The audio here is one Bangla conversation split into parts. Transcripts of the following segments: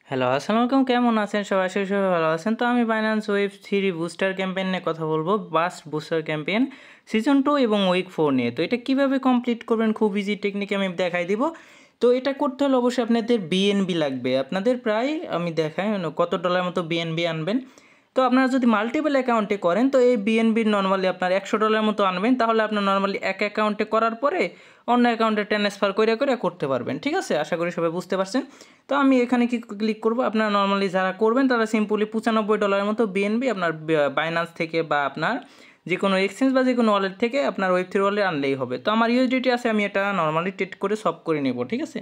হ্যালো, আসসালামু আলাইকুম। কেমন আছেন সবাই? আশা করি সবাই ভালো আছেন। তো আমি বাইন্যান্স ওয়েব 3 বুস্টার ক্যাম্পেইন নিয়ে কথা বলবো। বাস্ট বুস্টার ক্যাম্পেইন সিজন 2 এবং উইক 4 নিয়ে। তো এটা কিভাবে কমপ্লিট করবেন খুব ইজি টেকনিক আমি দেখাই দিব। তো এটা করতে হলে অবশ্যই আপনাদের বিএনবি লাগবে। আপনাদের প্রায় আমি দেখাই কত ডলার মতো বিএনবি আনবেন। তো আপনারা যদি মাল্টিপল অ্যাকাউন্টে করেন তো এই বিএনবির নর্মালি আপনার $100 মতো আনবেন, তাহলে আপনার নর্মালি এক অ্যাকাউন্টে করার পরে অন্য অ্যাকাউন্টে ট্রান্সফার করে করতে পারবেন। ঠিক আছে, আশা করি সবাই বুঝতে পারছেন। তো আমি এখানে কি ক্লিক করব, আপনারা নর্মালি যারা করবেন তারা সিম্পলি $95 মতো বিএনবি আপনার বাইন্যান্স থেকে বা আপনার যে কোনো এক্সচেঞ্জ বা যে কোনো ওয়ালেট থেকে আপনার ওয়েব3 ওয়ালেট আনলেই হবে। তো আমার ইউএসডিটি আছে, আমি এটা নর্মালি ট্রেড করে সলভ করে নেব। ঠিক আছে,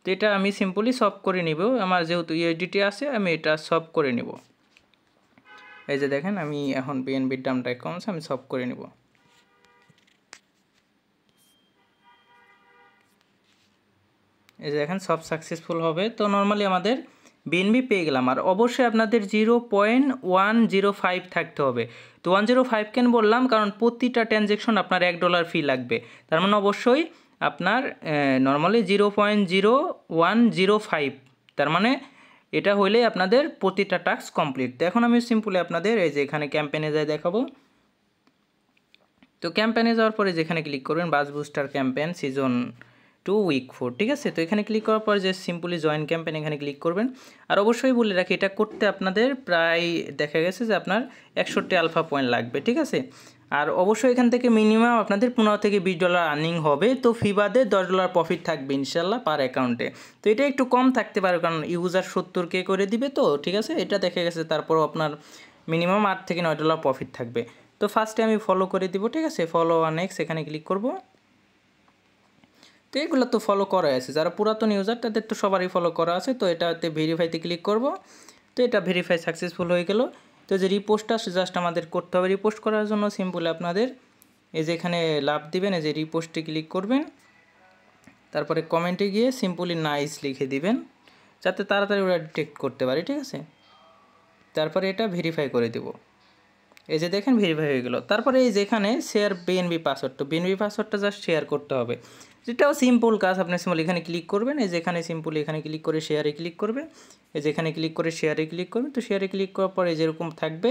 তো এটা আমি সিম্পলি সলভ করে নিব। আমার যেহেতু ইউএসডিটি আছে আমি এটা সলভ করে নিব। এই যে দেখেন আমি এখন বিএনবির দামটা কম আছে, আমি সলভ করে নিব। এই যে দেখেন সব সাকসেসফুল হবে। তো নর্মালি আমাদের বিএনবি পেয়ে গেলাম। আর অবশ্যই আপনাদের 0.105 থাকতে হবে। তো 105 কেন বললাম, কারণ প্রতিটা ট্রানজ্যাকশন আপনার $1 ফি লাগবে। তার মানে অবশ্যই আপনার নর্মালি 0.0105, তার মানে এটা হইলেই আপনাদের প্রতিটা টাস্ক কমপ্লিট। তো এখন আমি সিম্পলি আপনাদের এই যে এখানে ক্যাম্পেইনে যাই দেখাবো। তো ক্যাম্পেইনে যাওয়ার পরে যেখানে ক্লিক করবেন বাস বুস্টার ক্যাম্পেইন সিজন 2 উইক 4, ঠিক আছে। তো এখানে ক্লিক করার পর যে সিম্পলি জয়েন ক্যাম্পেইন এখানে ক্লিক করবেন। আর অবশ্যই বলে রাখি এটা করতে আপনাদের প্রায় দেখা গেছে যে আপনার 61 আলফা পয়েন্ট লাগবে। ঠিক আছে, আর অবশ্যই এখান থেকে মিনিমাম আপনাদের $15 থেকে $20 আর্নিং হবে। তো ফি বাদে $10 প্রফিট থাকবে ইনশাল্লাহ পার অ্যাকাউন্টে। তো এটা একটু কম থাকতে পারে কারণ ইউজার 70K করে দিবে। তো ঠিক আছে, এটা দেখা গেছে তারপরও আপনার মিনিমাম $8 থেকে $9 প্রফিট থাকবে। তো ফার্স্টে আমি ফলো করে দিব। ঠিক আছে, ফলো নেক্সট এখানে ক্লিক করব। তো এগুলো তো ফলো করা আছে, যারা পুরাতন ইউজার তাদের তো সবারই ফলো করা আছে। তো এটাতে ভেরিফাইতে ক্লিক করব। তো এটা ভেরিফাই সাকসেসফুল হয়ে গেল। তো যে রিপোস্টটা জাস্ট আমাদের করতে হবে। রিপোস্ট করার জন্য সিম্পলি আপনাদের এই যে এখানে লাভ দিবেন, এই যে রিপোস্টে ক্লিক করবেন। তারপরে কমেন্টে গিয়ে সিম্পলি নাইস লিখে দিবেন যাতে তাড়াতাড়ি ওরা ডিটেক্ট করতে পারে। ঠিক আছে, তারপরে এটা ভেরিফাই করে দেব। এই যে দেখেন ভেরিফাই হয়ে গেল। তারপরে এই যেখানে শেয়ার বিএনবি পাসওয়ার্ড, তো বিএনবি পাসওয়ার্ডটা জাস্ট শেয়ার করতে হবে, যেটাও সিম্পল কাজ। আপনি সিম্পল এখানে ক্লিক করবেন, এই যেখানে সিম্পলি এখানে ক্লিক করে শেয়ারে ক্লিক করবেন, এই যেখানে ক্লিক করে শেয়ারে ক্লিক করবেন। তো শেয়ারে ক্লিক করার পরে যেরকম থাকবে।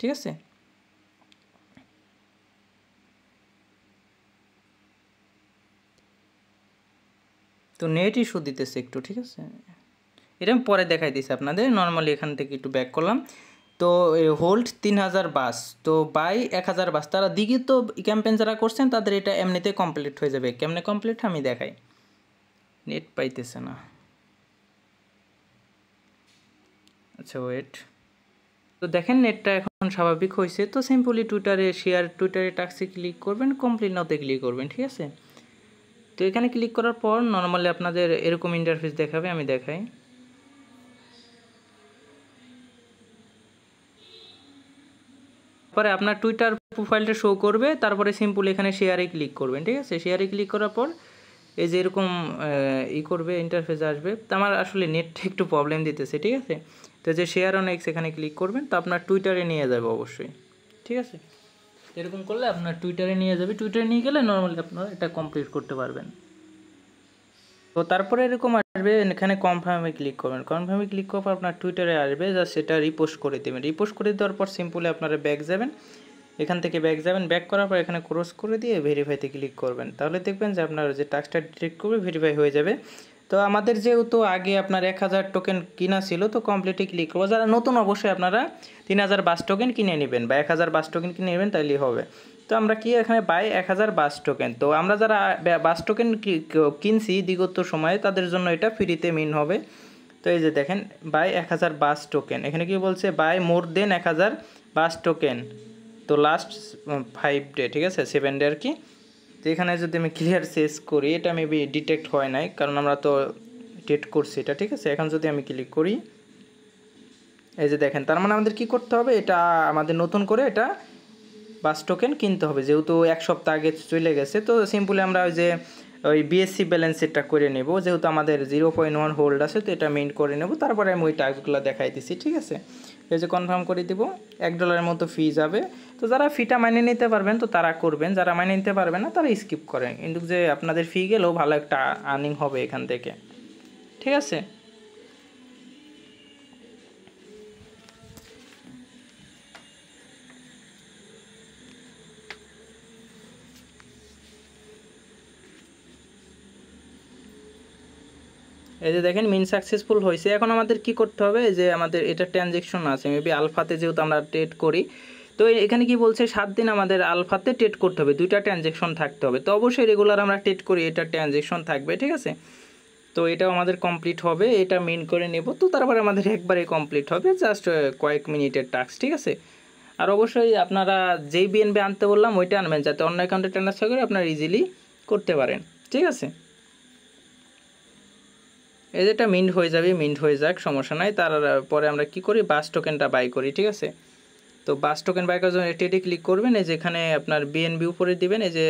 ঠিক আছে, তো নেট ইস্যু দিতেছে একটু। ঠিক আছে, এটা আমি পরে দেখাই দিচ্ছি আপনাদের। নর্মালি এখান থেকে একটু ব্যাক করলাম। তো হোল্ড 3000 বাস, তো বাই 1000 বাস, তারা দিঘি তো ক্যাম্পেইন যারা করছেন তাদের এটা এমনিতে কমপ্লিট হয়ে যাবে। কেমনে কমপ্লিট আমি দেখাই। নেট পাইতেছে না, আচ্ছা ওয়েট। তো দেখেন নেটটা এখন স্বাভাবিক হয়েছে। তো সিম্পলি টুইটারে টাক্সে ক্লিক করবেন, কমপ্লিট নাওতে ক্লিক করবেন। ঠিক আছে, তো এখানে ক্লিক করার পর নর্মালি আপনাদের এরকম ইন্টারফেস দেখাবে, আমি দেখাই। তারপরে আপনার টুইটার প্রোফাইলটা শো করবে, তারপরে সিম্পল এখানে শেয়ারে ক্লিক করবেন। ঠিক আছে, শেয়ারে ক্লিক করার পর এই যে এরকম করবে, ইন্টারফেস আসবে। তো আমার আসলে নেটটা একটু প্রবলেম দিতেছে। ঠিক আছে, তো যে শেয়ার অন এক্স এখানে ক্লিক করবেন, তো আপনার টুইটারে নিয়ে যাবে অবশ্যই। ঠিক আছে, এরকম করলে আপনার টুইটারে নিয়ে যাবে। টুইটারে নিয়ে গেলে নর্মালি আপনারা এটা কমপ্লিট করতে পারবেন। তো তারপরে এরকম আসবে, এখানে কনফার্মে ক্লিক করবেন। কনফার্মে ক্লিক করার পর আপনার টুইটারে আসবে, জাস্ট সেটা রিপোস্ট করে দেবেন। রিপোস্ট করে দেওয়ার পর সিম্পলি আপনারা ব্যাক যাবেন, এখান থেকে ব্যাক যাবেন। ব্যাক করার পর এখানে ক্রস করে দিয়ে ভেরিফাইতে ক্লিক করবেন। তাহলে দেখবেন যে আপনার যে টাস্কটা ডিটেক্ট করবে ভেরিফাই হয়ে যাবে। তো আমাদের যেহেতু আগে আপনার 1000 টোকেন কিনা ছিল, তো কমপ্লিটে ক্লিক করবো। যারা নতুন অবশ্যই আপনারা 3000 বাস টোকেন কিনে নেবেন বা 1000 বাস টোকেন কিনে নেবেন, তাইলেই হবে। তো আমরা কি এখানে বাই 1000 বাস টোকেন, তো আমরা যারা বাস টোকেন কিনছি বিগত সময়ে তাদের জন্য এটা ফ্রিতে মিন হবে। তো এই যে দেখেন বাই 1000 বাস টোকেন, এখানে কি বলছে buy more than 1000 bus token, তো লাস্ট 5 ডে। ঠিক আছে, 7 ডে আর কি। তো এখানে যদি আমি ক্লিয়ার শেষ করি, এটা মেবি ডিটেক্ট হয় নাই কারণ আমরা তো ডেট করছি এটা। ঠিক আছে, এখন যদি আমি ক্লিক করি, এই যে দেখেন, তার মানে আমাদের কি করতে হবে, এটা আমাদের নতুন করে এটা বাস টোকেন কিনতে হবে, যেহেতু 1 সপ্তাহ আগে চলে গেছে। তো সিম্পলি আমরা ওই যে ওই বিএসসি ব্যালেন্স এটা করে নেব, যেহেতু আমাদের 0.1 হোল্ড আছে, তো এটা মেইন করে নেব। তারপরে আমি ওই টাস্কগুলো দেখাই দিচ্ছি। ঠিক আছে, এই যে কনফার্ম করে দিব, $1 মতো ফি যাবে। তো যারা ফিটা মাইনে নিতে পারবেন তো তারা করবেন, যারা মাইনে নিতে পারবেন না তারা স্কিপ করেন। কিন্তু যে আপনাদের ফি গেলেও ভালো একটা আর্নিং হবে এখান থেকে। ঠিক আছে, এই যে দেখেন মিন সাকসেসফুল হয়েছে। এখন আমাদের কি করতে হবে, যে আমাদের এটা ট্রানজ্যাকশন আছে মেবি আলফাতে, যেহেতু আমরা ট্রেড করি, তো এখানে কি বলছে 7 দিন আমাদের আলফাতে ট্রেড করতে হবে, 2টা ট্রানজ্যাকশন থাকতে হবে। তো অবশ্যই রেগুলার আমরা ট্রেড করি, এটা ট্রানজ্যাকশন থাকবে, ঠিক আছে। তো এটাও আমাদের কমপ্লিট হবে, এটা মিন করে নেব। তো তারপরে আমাদের একবারে কমপ্লিট হবে, জাস্ট কয়েক মিনিটের টাস্ক, ঠিক আছে। আর অবশ্যই আপনারা যেই বিএনবি আনতে বললাম ওইটা আনবেন, যাতে অন্য অ্যাকাউন্টে ট্রান্সফার করে আপনারা ইজিলি করতে পারেন, ঠিক আছে। এই যেটা মিন্ট হয়ে যাবে, মিন্ট হয়ে যাক, সমস্যা নাই। তারপরে আমরা কি করি, বাস টোকেনটা বাই করি, ঠিক আছে। তো বাস টোকেন বাই করার জন্য এটি ক্লিক করবেন, এই যেখানে আপনার বিএনবি উপরে দিবেন, এই যে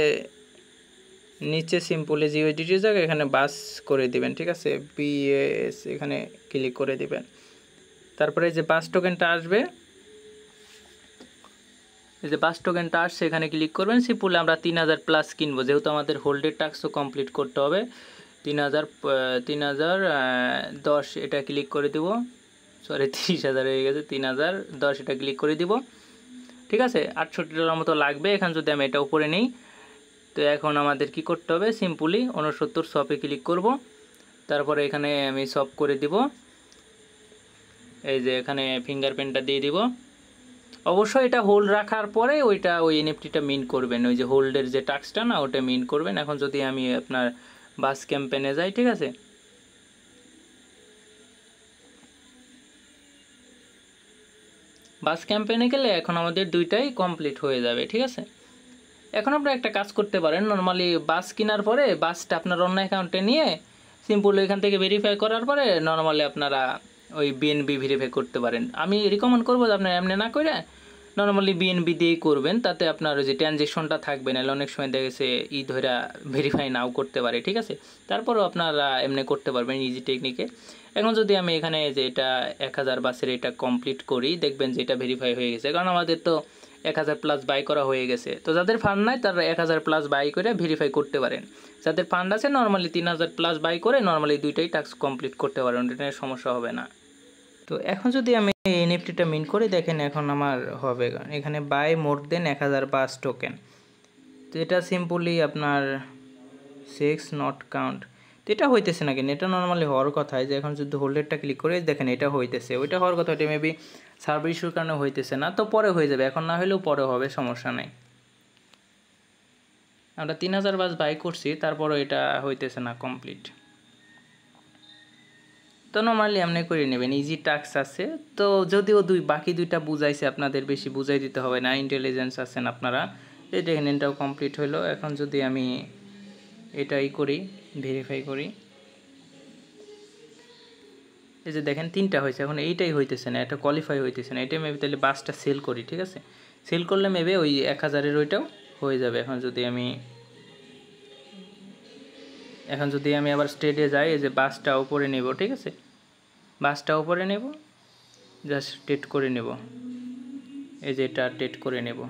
নিচে সিম্পলি যে ইউএসডিটি জায়গা এখানে বাস করে দিবেন, ঠিক আছে, বিএস এখানে ক্লিক করে দিবেন। তারপরে যে বাস টোকেনটা আসবে, এই যে বাস টোকেনটা আসছে এখানে ক্লিক করবেন। সিম্পলি আমরা 3000 প্লাস কিনবো, যেহেতু আমাদের হোল্ডের টাস্কও কমপ্লিট করতে হবে। 3010 এটা ক্লিক করে দিব, সরি 30,000 হয়ে গেছে, 3010 এটা ক্লিক করে দিব, ঠিক আছে। $68 মতো লাগবে। এখন যদি আমি এটা উপরে নিই, তো এখন আমাদের কি করতে হবে, সিম্পলি 69 শপে ক্লিক করব। তারপরে এখানে আমি শপ করে দিব, এই যে এখানে ফিঙ্গারপ্রিন্টটা দিয়ে দিব। অবশ্যই এটা হোল্ড রাখার পরে ওই এনএফটিটা মিন করবেন, ওই যে হোল্ডের যে টাস্কটা না ওটা মিন করবেন। এখন যদি আমি আপনার বাস ক্যাম্পেনে যাই, ঠিক আছে, বাস ক্যাম্পেনে গেলে এখন আমাদের 2টাই কমপ্লিট হয়ে যাবে, ঠিক আছে। এখন আপনারা একটা কাজ করতে পারেন, নর্মালি বাস কেনার পরে বাসটা আপনার অন্য অ্যাকাউন্টে নিয়ে সিম্পল এখান থেকে ভেরিফাই করার পরে নর্মালি আপনারা ওই বিএনবি ভেরিফাই করতে পারেন। আমি রিকমেন্ড করবো যে আপনার এমনি না করে নর্মালি বিএনবি দিয়েই করবেন, তাতে আপনার ওই যে ট্রানজ্যাকশনটা থাকবে না। অনেক সময় দেখা গেছে ধরে ভেরিফাই নাও করতে পারে, ঠিক আছে। তারপরও আপনারা এমনি করতে পারবেন ইজি টেকনিকে। এখন যদি আমি এখানে যে এটা 1000 বাসের এটা কমপ্লিট করি, দেখবেন যে এটা ভেরিফাই হয়ে গেছে, কারণ আমাদের তো 1000 প্লাস বাই করা হয়ে গেছে। তো যাদের ফান্ড নাই তারা 1000 প্লাস বাই করে ভেরিফাই করতে পারেন। যাদের ফান্ড আছে নর্মালি 3000 প্লাস বাই করে নর্মালি 2টাই টাস্ক কমপ্লিট করতে পারেন, এটা সমস্যা হবে না। তো এখন যদি আমি এনএফটিটা মিন করি, দেখেন এখন আমার হবে এখানে by more than 1000 bus token. তো এটা সিম্পলি আপনার 6 নট কাউন্ট, তো এটা হইতেছে না কেন, এটা নর্মালি হওয়ার কথা। যে এখন যদি হোল্ডারটা ক্লিক করে দেখেন এটা হইতেছে, ওইটা হওয়ার কথা, এটা মেবি সার্ভার ইস্যুর কারণে হইতেছে না। তো পরে হয়ে যাবে, এখন না হলেও পরে হবে, সমস্যা নেই। আমরা 3000 বাস বাই করছি, তারপরও এটা হইতেছে না কমপ্লিট। তো নর্মালি এমনি করে নেবেন, ইজি টাস্ক আছে। তো যদিও বাকি 2টা বুঝাইছে, আপনাদের বেশি বুঝাই দিতে হবে না, ইন্টেলিজেন্স আছেন আপনারা। এই দেখেন এটাও কমপ্লিট হলো। এখন যদি আমি এটাই করি, ভেরিফাই করি, এই যে দেখেন 3টা হয়েছে, এখন এইটাই হইতেছে না, এটা কোয়ালিফাই হইতেছে না। এটা মেবি তাহলে বাসটা সেল করি, ঠিক আছে। সেল করলে মেবি ওই 1000-এর ওইটাও হয়ে যাবে। এখন যদি আমি আবার স্টেটে যাই, এই যে বাসটা উপরে নেব, ঠিক আছে, বাসটা উপরে নেব, জাস্ট টেট করে নেব, এই যে এটা টেট করে নেব।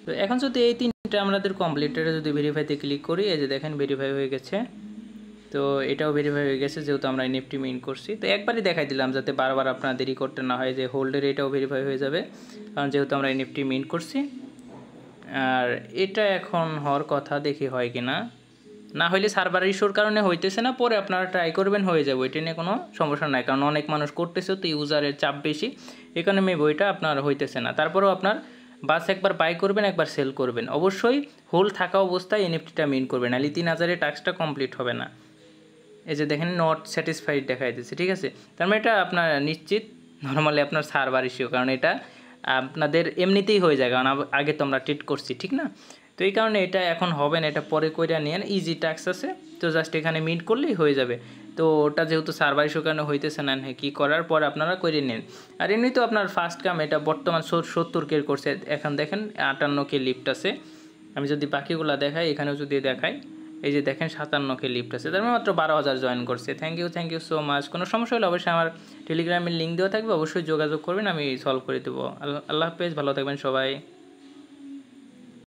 তো এখন যদি এই 3টা আমাদের কমপ্লিটেড, যদি ভেরিফাইতে ক্লিক করি, এই যে দেখেন ভেরিফাই হয়ে গেছে। তো এটাও ভেরিফাই হয়ে গেছে, যেহেতু আমরা এনএফটি মিন করছি। তো একবারই দেখাই দিলাম যাতে বারবার আপনার দেরি করতে না হয়। যে হোল্ডের এটাও ভেরিফাই হয়ে যাবে, কারণ যেহেতু আমরা এনএফটি মিন করছি। আর এটা এখন হওয়ার কথা, দেখি হয় কি না, না হলে সার্ভার ইস্যুর কারণে হইতেছে না, পরে আপনারা ট্রাই করবেন, হয়ে যাবে, ওইটা নিয়ে কোনো সমস্যা নাই। কারণ অনেক মানুষ করতেছে, তো ইউজারের চাপ বেশি, এখানে মেবি ওইটা আপনার হইতেছে না। তারপরেও আপনার বাস একবার বাই করবেন, একবার সেল করবেন, অবশ্যই হোল্ড থাকা অবস্থায় এনএফটিটা মিন করবেন, নাহলে 3000-এর টাস্কটা কমপ্লিট হবে না। এই যে দেখেন নট স্যাটিসফাইড দেখাই দিচ্ছে, ঠিক আছে। তার মানে এটা আপনার নিশ্চিত নর্মালি আপনার সার্ভার ইস্যু, কারণ এটা আপনাদের এমনিতেই হয়ে যায়, কারণ আগে তো আমরা ট্রিট করছি, ঠিক না। তো এই কারণে এটা এখন হবে না, এটা পরে কইরা নিয়ে ইজি টাস্ক আছে, তো জাস্ট এখানে মিট করলেই হয়ে যাবে। তো ওটা যেহেতু সার্ভার ইস্যু কারণে হইতেছে না, কী করার পর আপনারা করে নিন। আর এমনি তো আপনার ফার্স্ট কাম এটা বর্তমান 70K করছে, এখন দেখেন 58K লিফট আছে। আমি যদি বাকিগুলো দেখাই, এখানেও যদি দেখাই, এই যে দেখেন 57K লিফট আছে, তার মাত্র 12,000 জয়েন করছে। Thank you so much. কোনো সমস্যা হলে অবশ্যই আমার টেলিগ্রামের লিঙ্ক দেওয়া থাকবে, অবশ্যই যোগাযোগ করবেন, আমি সলভ করে দেবো। আল্লাহ হাফেজ, ভালো থাকবেন সবাই।